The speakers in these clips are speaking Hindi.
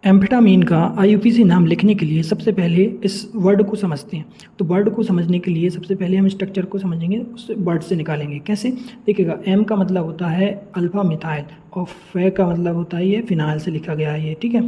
एम्फेटामीन का आईयूपीएसी नाम लिखने के लिए सबसे पहले इस वर्ड को समझते हैं। तो वर्ड को समझने के लिए सबसे पहले हम स्ट्रक्चर को समझेंगे, उस वर्ड से निकालेंगे। कैसे? देखिएगा, एम का मतलब होता है अल्फा मिथाइल और फे का मतलब होता है ये फिनाइल से लिखा गया है ये, ठीक है।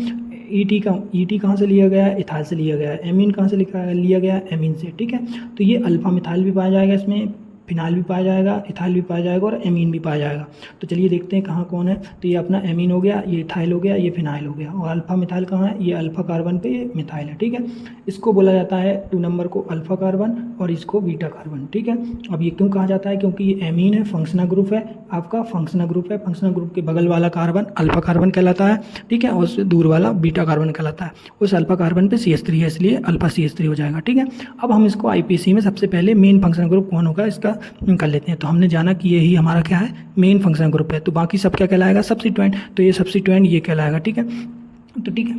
ईटी कहाँ से लिया गया है? इथाइल से लिया गया है। एमीन कहाँ से लिया गया है? एमीन से, ठीक है। तो ये अल्फा मिथाइल भी पाया जाएगा, इसमें फिनाइल भी पाया जाएगा, इथाइल भी पाया जाएगा और एमीन भी पाया जाएगा। तो चलिए देखते हैं कहाँ कौन है। तो ये अपना एमीन हो गया, ये इथाइल हो गया, ये फिनाइल हो गया। और अल्फा मिथाइल कहाँ है? ये अल्फा कार्बन पे ये मिथाइल है, ठीक है। इसको बोला जाता है 2 नंबर को अल्फा कार्बन और इसको बीटा कार्बन, ठीक है। अब ये क्यों कहा जाता है? क्योंकि ये एमीन है, फंक्शनल ग्रुप है, आपका फंक्शनल ग्रुप है। फंक्शनल ग्रुप के बगल वाला कार्बन अल्फा कार्बन कहलाता है, ठीक है, और उससे दूर वाला बीटा कार्बन कहलाता है। उस अल्फा कार्बन पे CH3 है, इसलिए अल्फा CH3 हो जाएगा, ठीक है। अब हम इसको आईपीएसी में सबसे पहले मेन फंक्शनल ग्रुप कौन होगा इसका कर लेते हैं। तो हमने जाना कि यही हमारा क्या है? मेन फंक्शनल ग्रुप है। तो बाकी सब क्या कहलाएगा? सब्स्टिट्यूएंट। तो ये सब्स्टिट्यूएंट ये कहलाएगा, ठीक है। तो ठीक है,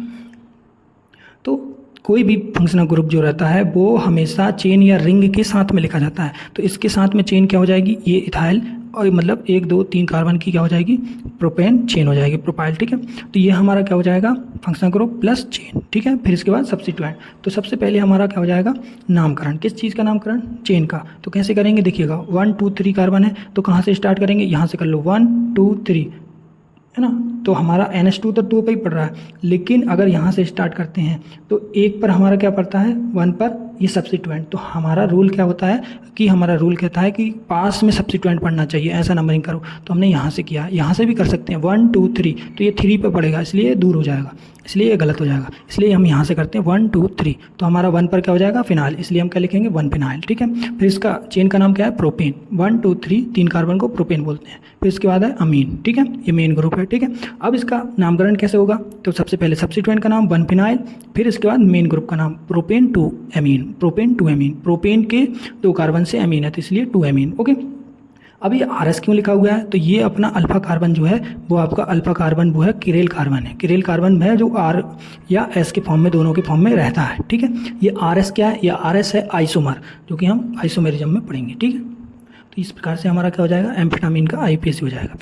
तो कोई भी फंक्शनल ग्रुप जो रहता है वो हमेशा चेन या रिंग के साथ में लिखा जाता है। तो इसके साथ में चेन क्या हो जाएगी? ये इथाइल और मतलब 1 2 3 कार्बन की क्या हो जाएगी? प्रोपेन चेन हो जाएगी, प्रोपाइल, ठीक है। तो ये हमारा क्या हो जाएगा? फंक्शनल ग्रुप प्लस चेन, ठीक है। फिर इसके बाद सब्स्टिट्यूएंट। तो सबसे पहले हमारा क्या हो जाएगा? नामकरण। किस चीज़ का नामकरण? चेन का। तो कैसे करेंगे? देखिएगा, 1 2 3 कार्बन है, तो कहाँ से स्टार्ट करेंगे? यहाँ से कर लो, 1 2 3, है ना। तो हमारा NH2 तो 2 पर ही पड़ रहा है, लेकिन अगर यहाँ से स्टार्ट करते हैं तो 1 पर हमारा क्या पड़ता है? 1 पर ये सब्स्टिट्यूएंट। तो हमारा रूल क्या होता है कि हमारा रूल कहता है कि पास में सब्स्टिट्यूएंट पढ़ना चाहिए, ऐसा नंबरिंग करो। तो हमने यहाँ से किया, यहाँ से भी कर सकते हैं 1 2 3, तो ये 3 पे पड़ेगा, इसलिए दूर हो जाएगा, इसलिए ये गलत हो जाएगा। इसलिए हम यहाँ से करते हैं 1 2 3। तो हमारा 1 पर क्या हो जाएगा? फिनाइल, इसलिए हम क्या लिखेंगे? 1 फिनाइल, ठीक है। फिर इसका चेन का नाम क्या है? प्रोपेन। 1 2 3 3 कार्बन को प्रोपेन बोलते हैं। फिर इसके बाद है अमीन, ठीक है, ये मेन ग्रुप है, ठीक है। अब इसका नामकरण कैसे होगा? तो सबसे पहले सब्स्टिट्यूएंट का नाम 1 फिनाइल, फिर इसके बाद मेन ग्रुप का नाम propane 2 amine, propane 2 amine. Propane के 2 कार्बन से एमीन है, तो इसलिए 2 एमीन, ओके। अब ये RS क्यों लिखा हुआ है? तो ये अपना अल्फा कार्बन जो है वो आपका अल्फा कार्बन वो है किरेल कार्बन है। किरेल कार्बन है जो R या S के फॉर्म में, दोनों के फॉर्म में रहता है, ठीक है। ये RS क्या है? ये RS है आइसोमर, जो कि हम आइसोमेरिज्म में पढ़ेंगे, ठीक है। तो इस प्रकार से हमारा क्या हो जाएगा? एम्फेटामीन का आईपीएसी हो जाएगा।